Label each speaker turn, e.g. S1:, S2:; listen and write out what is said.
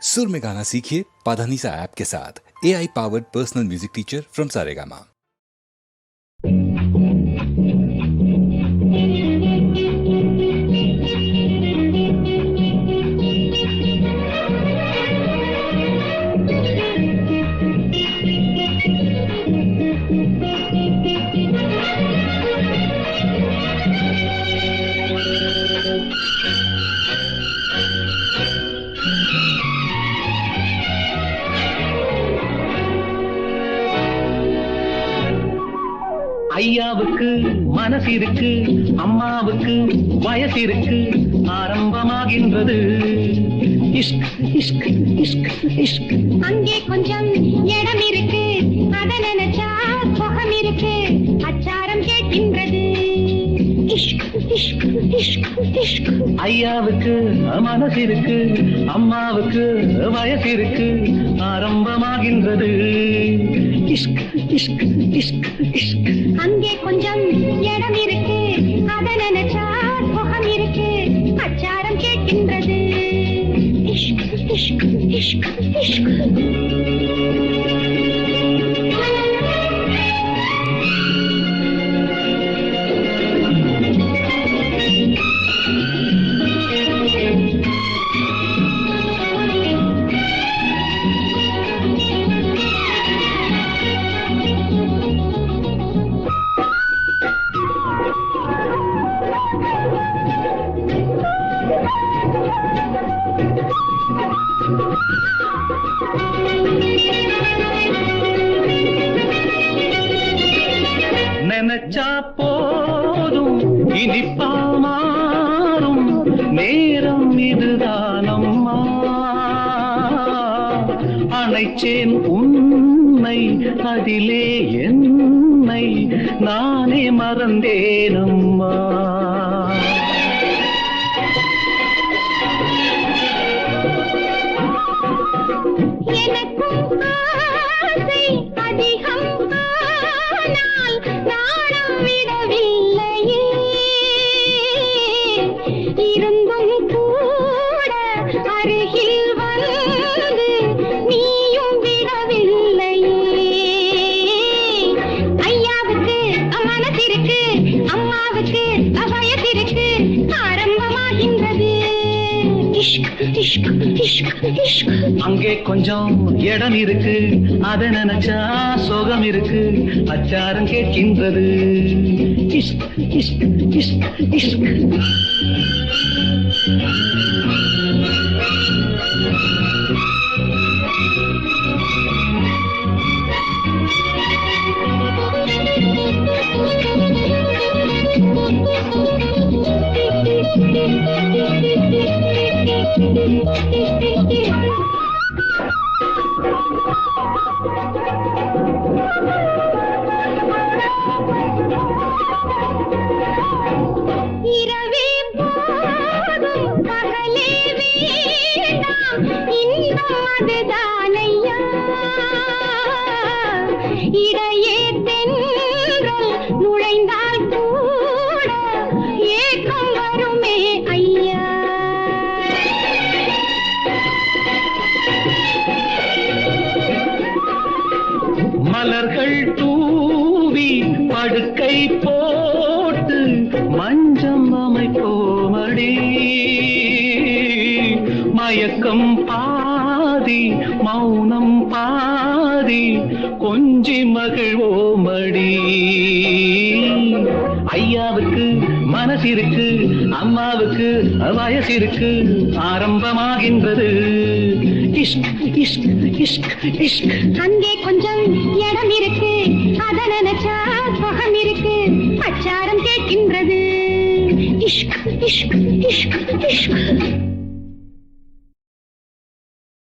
S1: सुर में गाना सीखिए पाधानीसा ऐप के साथ। AI powered personal music teacher from Saregama.
S2: ஐயாவுக்கு மனசு இருக்கு, அம்மாவுக்கு வயசு இருக்கு, ஆரம்பமாகின்றது இஷ்க் இஷ்க் இஷ்க் இஷ்க்.
S3: அங்கே கொஞ்சம் இடம் இருக்கு, அத நினைச்சா சுகம் இருக்கு, அச்சாரம் கேட்கின்றது இஷ்க் இஷ்க் இஷ்க் இஷ்க்.
S2: ஐயாவுக்கு மனசு இருக்கு, அம்மாவுக்கு வயசு இருக்கு, ஆரம்பமாகின்றது இஷ்க் இஷ்க் இஷ்க் இஷ்க்.
S3: அங்கே கொஞ்சம் இடம் இருக்கு, அத நினைச்சா சுகம் இருக்கு, அச்சாரம் கேட்கின்றது இஷ்க் இஷ்க் இஷ்க் இஷ்க்.
S2: நினைச்சா போதும் இனிப்பா மாறும் நேரம் இதுதானம்மா. அணைச்சேன் உன்னை அதிலே என்னை நானே மறந்தேனம்மா.
S3: எனக்கும் ஆசை அதிகம், ஆனால் நானும் விடவில்லையே. இருந்தும் கூட அருகில் வந்து நீயும் விடவில்லையே. ஐயாவுக்கு மனசு இருக்கு, அம்மாவுக்கு வயசு இருக்கு, ஆரம்பமாகின்றது இஷ்க் இஷ்க் இஷ்க் இஷ்க்.
S2: அங்கே கொஞ்சம் இடம் இருக்கு, அத நினைச்சா சோகம் இருக்கு, அச்சாரம் கேட்கின்றது இஷ்க் இஷ்க் இஷ்க் இஷ்க்.
S3: இரவே போதும் பகலே வேண்டாம், இன்பம் அதுதானையா. இடையே தென்றல் நுழைந்தால் கூட ஏக்கம் வருமே ஐயா.
S2: மலர்கள் தூவி படுக்கை போட்டு மஞ்சம் அமைப்போமடி. மயக்கம் பாதி மௌனம் பாதி கொஞ்சி மகிழ்வோமடி. ஐயாவுக்கு மனசு இருக்கு, அம்மாவுக்கு வயசு இருக்கு, ஆரம்பமாகின்றது இஷ்க் இஷ்க் இஷ்க் இஷ்க்.
S3: அங்கே கொஞ்சம் இடம் இருக்கு, அத நினைச்சா சுகம் இருக்கு, அச்சாரம் கேட்கின்றது இஷ்க் இஷ்க் இஷ்க் இஷ்க்.